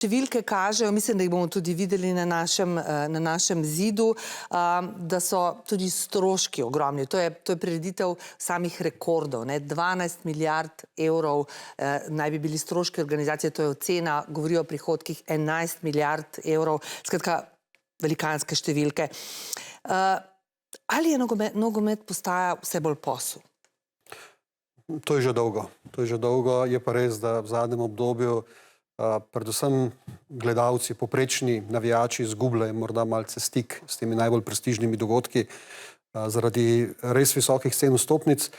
Številke kažejo, mislim, da jih bomo tudi videli na našem zidu, da so tudi stroški ogromni. To je prireditev samih rekordov. 12 milijard evrov naj bi bili stroški organizacije, to je ocena, govorijo o prihodkih 11 milijard evrov. Skratka, velikanske številke. Ali je nogomet postaja vse bolj posel? To je že dolgo. Je pa res, da v zadnjem obdobju predvsem gledalci, poprečni navijači izgubljajo morda malce stik s temi najbolj prestižnimi dogodki zaradi res visokih cen vstopnic.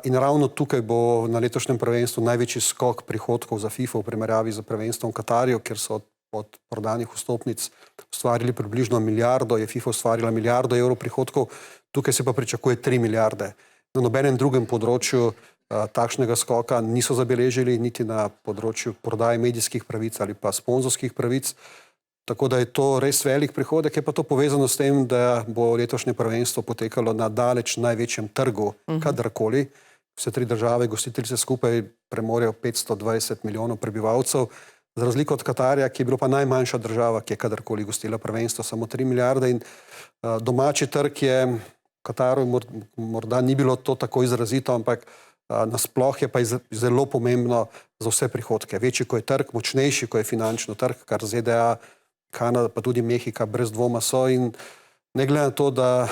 In ravno tukaj bo na letošnjem prvenstvu največji skok prihodkov za FIFA v primerjavi z prvenstvom v Katarju, kjer so od prodanih vstopnic ustvarili približno milijardo, je FIFA ustvarila milijardo evrov prihodkov, tukaj se pa pričakuje 3 milijarde. Na nobenem drugem področju takšnega skoka niso zabeležili, niti na področju prodaje medijskih pravic ali pa sponzorskih pravic. Tako da je to res velik prihodek, je pa to povezano s tem, da bo letošnje prvenstvo potekalo na daleč največjem trgu, kadarkoli. Vse 3 države gostiteljice skupaj premorijo 520 milijonov prebivalcev, za razliko od Katarja, ki je bilo pa najmanjša država, ki je kadarkoli gostila prvenstvo, samo 3 milijarde. In domači trg je v Kataru, morda ni bilo to tako izrazito, ampak nasploh je pa zelo pomembno za vse prihodke. Večji, ko je trg, močnejši, ko je finančno trg, kar ZDA, Kanada, pa tudi Mehika brez dvoma so. In ne glede na to, da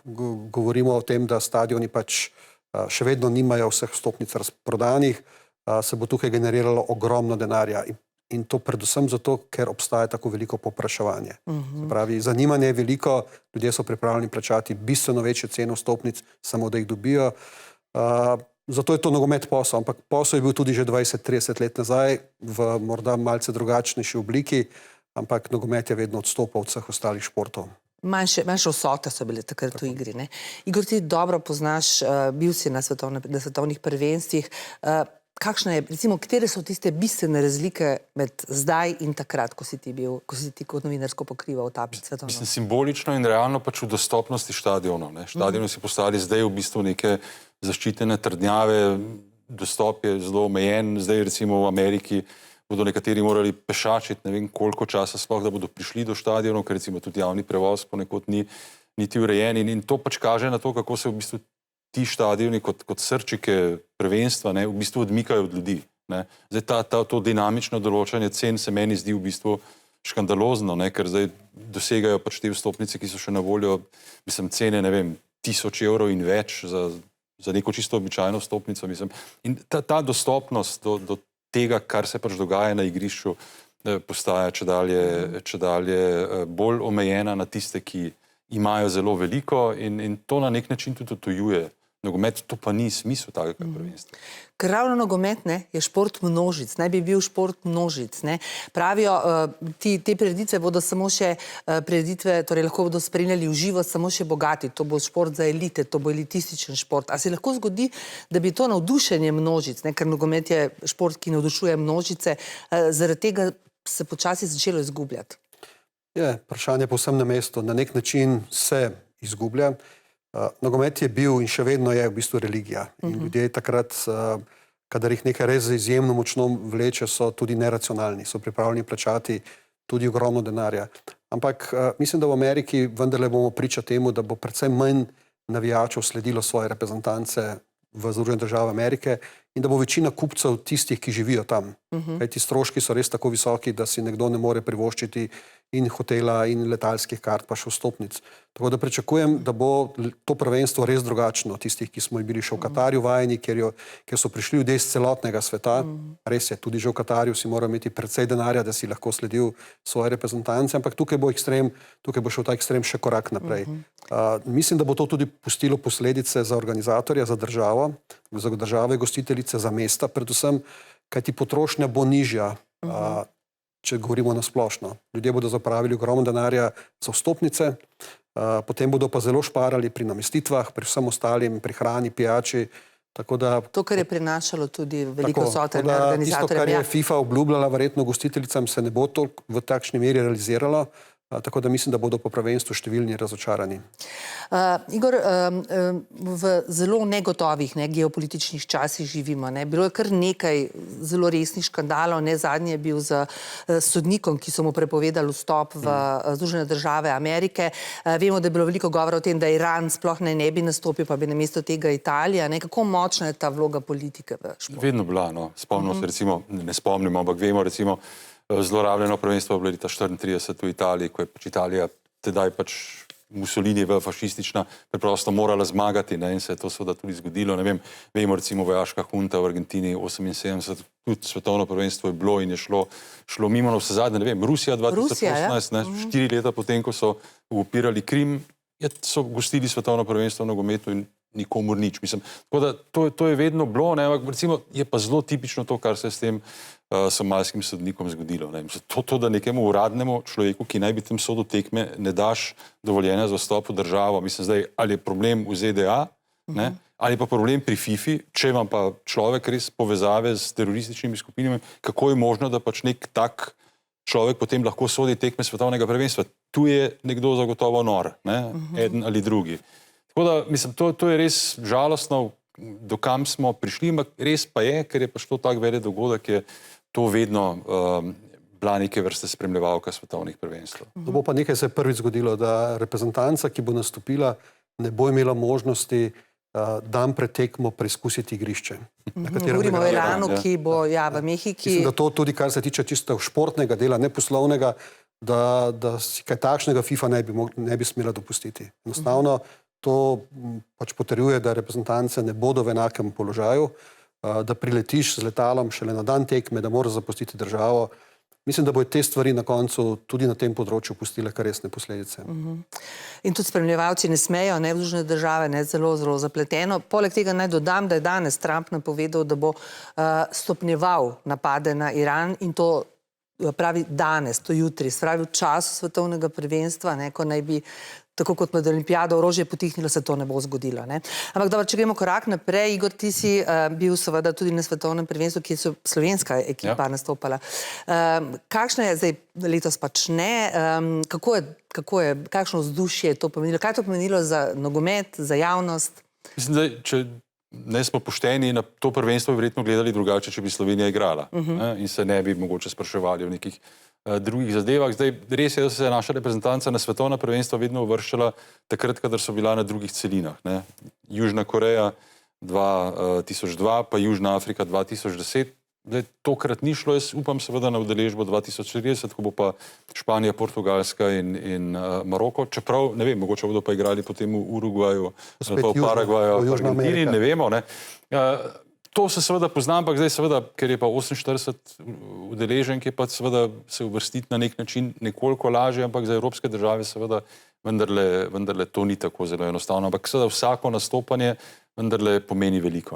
govorimo o tem, da stadioni pač še vedno nimajo vseh vstopnic razprodanih, se bo tukaj generiralo ogromno denarja. In to predvsem zato, ker obstaja tako veliko povpraševanje. Se pravi, zanimanje je veliko, ljudje so pripravljeni plačati bistveno večje cene vstopnic, samo da jih dobijo. Zato je to nogomet posel, ampak posel je bil tudi že 20-30 let nazaj v morda malce drugačnejši obliki, ampak nogomet je vedno odstopal od vseh ostalih športov. Manjše vsote so bile takrat v igri. Igor, ti dobro poznaš, bil si na svetovnih prvenstvih. Kakšna je, recimo, katere so tiste bistvene razlike med zdaj in takrat, ko si ti kot novinarsko pokrival ta svetovno? Mislim, simbolično in realno pač v dostopnosti štadionov. Štadioni si postali zdaj v bistvu neke zaščitene trdnjave, dostop je zelo omejen. Zdaj recimo v Ameriki bodo nekateri morali pešačiti ne vem koliko časa sploh, da bodo prišli do štadionov, ker recimo tudi javni prevoz ponekod ni niti urejen. In to pač kaže na to, kako se v bistvu ti štadioni kot srčike prvenstva v bistvu odmikajo od ljudi. Zdaj to dinamično določanje cen se meni zdi v bistvu škandalozno, ker zdaj dosegajo pač te vstopnice, ki so še na voljo, mislim, cene, ne vem, 1000 evrov in več za neko čisto običajno vstopnico, mislim. In ta dostopnost do tega, kar se pač dogaja na igrišču, postaja čedalje bolj omejena na tiste, ki imajo zelo veliko in to na nek način tudi odtujuje nogomet, to pa ni smisel takega prvenstva. Ker ravno nogomet je šport množic, naj bi bil šport množic. Pravijo, te prireditve bodo samo še prireditve, torej lahko bodo spremljali v živo samo še bogati, to bo šport za elite, to bo elitističen šport. A se lahko zgodi, da bi to navdušenje množic, ker nogomet je šport, ki navdušuje množice, zaradi tega se počasi začelo izgubljati? Je, vprašanje povsem na mestu. Na nek način se izgublja. Nogomet je bil in še vedno je v bistvu religija. In ljudje takrat, kadar jih nekaj res izjemno močno vleče, so tudi neracionalni, so pripravljeni plačati tudi ogromno denarja. Ampak mislim, da v Ameriki vendarle bomo priča temu, da bo predvsem manj navijačev sledilo svoje reprezentance v Združene države Amerike in da bo večina kupcev tistih, ki živijo tam. Kajti stroški so res tako visoki, da si nekdo ne more privoščiti in hotela, in letalskih kart, pa še vstopnic. Tako da pričakujem, da bo to prvenstvo res drugačno od tistih, ki smo bili še v Katarju vajeni, kjer so prišli ljudje iz celotnega sveta. Res je, tudi že v Katarju si moral imeti precej denarja, da si lahko sledil svoje reprezentance, ampak tukaj bo šel ta ekstrem še korak naprej. Mislim, da bo to tudi pustilo posledice za organizatorja, za državo, za države gostiteljice, za mesta predvsem, kajti potrošnja bo nižja, če govorimo na splošno. Ljudje bodo zapravili ogromno denarja za vstopnice, potem bodo pa zelo šparali pri namestitvah, pri vsem ostalim, pri hrani, pijači. To, kar je prinašalo tudi veliko vsote organizatorjem. Tisto, kar je FIFA obljubljala verjetno gostiteljicam, se ne bo toliko v takšni meri realiziralo. Tako da mislim, da bodo po prvenstvu številni razočarani. Igor, v zelo negotovih geopolitičnih časih živimo. Bilo je kar nekaj zelo resnih škandalov. Zadnji je bil z sodnikom, ki so mu prepovedali vstop v Združene države Amerike. Vemo, da je bilo veliko govora o tem, da Iran sploh ne bi nastopil, pa bi namesto tega Italija. Kako močna je ta vloga politike v športu? Vedno bila, no. Spomnimo se, recimo, ne spomnimo, ampak vemo, recimo, zlorabljeno prvenstvo je bilo leta 1934 v Italiji, ko je pač Italija tedaj pač Mussolinijeva fašistična preprosto morala zmagati, in se je to seveda tudi zgodilo. Ne vem, vemo recimo vojaška hunta v Argentini 78, tudi svetovno prvenstvo je bilo in je šlo mimo na vse zadnje, ne vem, Rusija 2018, 4 leta potem, ko so okupirali Krim, so gostili svetovno prvenstvo v nogometu in nikomur nič. Mislim, tako da to je vedno bilo, ampak recimo je pa zelo tipično to, kar se je s tem somalskim sodnikom zgodilo. To, da nekemu uradnemu človeku, ki naj bi tem sodu tekme, ne daš dovoljenja za vstop v državo, mislim zdaj, ali je problem v ZDA, ali pa problem pri FIFI, če ima pa človek res povezave s terorističnimi skupinami, kako je možno, da pač nek tak človek potem lahko sodi tekme svetovnega prvenstva. Tu je nekdo zagotovo nor, eden ali drugi. Tako da, mislim, to je res žalostno, do kam smo prišli, ampak res pa je, ker je pač to tak velik dogodek, je to vedno bila neke vrste spremljevalka svetovnih prvenstv. To bo pa nekaj se prvič zgodilo, da reprezentanca, ki bo nastopila, ne bo imela možnosti dan pred tekmo preizkusiti igrišče. Govorimo o Iranu, ki bo v Mehiki. Mislim, da to tudi, kar se tiče čisto športnega dela, ne poslovnega, da si kaj takšnega FIFA ne bi smela dopustiti. Enostavno to pač potrjuje, da reprezentance ne bodo v enakem položaju, da priletiš z letalom šele na dan tekme, da moraš zapustiti državo. Mislim, da bodo te stvari na koncu tudi na tem področju pustile kar resne posledice. In tudi spremljevalci ne smejo, v Združene države, zelo, zelo zapleteno. Poleg tega naj dodam, da je danes Trump napovedal, da bo stopnjeval napade na Iran in to pravi danes, to jutri, se pravi v času svetovnega prvenstva, ko naj bi tako kot med olimpijado orožje potihnilo, se to ne bo zgodilo. Ampak dobro, če gremo korak naprej, Igor, ti si bil seveda tudi na svetovnem prvenstvu, kjer so slovenska ekipa nastopala. Kakšna je zdaj, letos pač ne, kakšno vzdušje je to pomenilo? Kaj je to pomenilo za nogomet, za javnost? Mislim, da če ne smo pošteni, na to prvenstvo bi verjetno gledali drugače, če bi Slovenija igrala in se ne bi mogoče spraševali o nekih drugih zadevah. Zdaj, res je, da se je naša reprezentanca na svetovna prvenstva vedno uvrščala takrat, kadar so bila na drugih celinah. Južna Koreja 2002, pa Južna Afrika 2010. Tokrat ni šlo, jaz upam seveda na udeležbo 2040, ko bo pa Španija, Portugalska in Maroko. Čeprav, ne vem, mogoče bodo pa igrali potem v Urugvaju, pa v Paragvaju, v Argentini, ne vemo. To se seveda pozna, ampak zdaj seveda, ker je pa 48 udeleženk, je pa seveda se uvrstiti na nek način nekoliko lažje, ampak za evropske države seveda vendarle to ni tako zelo enostavno. Ampak seveda vsako nastopanje vendarle pomeni veliko.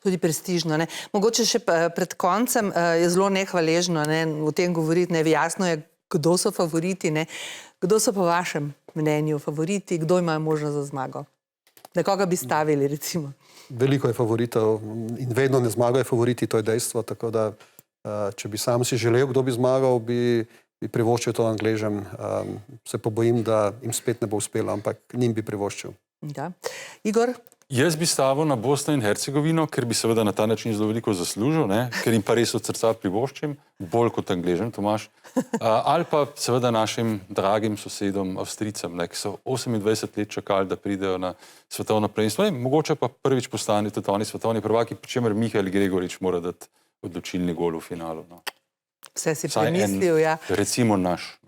Tudi prestižno. Mogoče še pred koncem je zelo nehvaležno o tem govoriti. Jasno je, kdo so favoriti. Kdo so po vašem mnenju favoriti? Kdo ima možnost za zmago? Na koga bi stavili, recimo? Veliko je favoritov in vedno ne zmagajo favoriti, to je dejstvo, tako da če bi sam si želel, kdo bi zmagal, bi privoščil to Angležem. Se pa bojim, da jim spet ne bo uspelo, ampak njim bi privoščil. Igor? Jaz bi stavil na Bosno in Hercegovino, ker bi seveda na ta način zelo veliko zaslužil, ker jim pa res od srca privoščim, bolj kot Angležem, Tomaž. Ali pa seveda našim dragim sosedom, Avstrijcem, ki so 28 let čakali, da pridejo na svetovno prvenstvo. Mogoče pa prvič postane tudi oni svetovni prvaki, pri čemer Mihael Gregorič mora dati odločilni gol v finalu. Vse si premislil, ja. Recimo naš.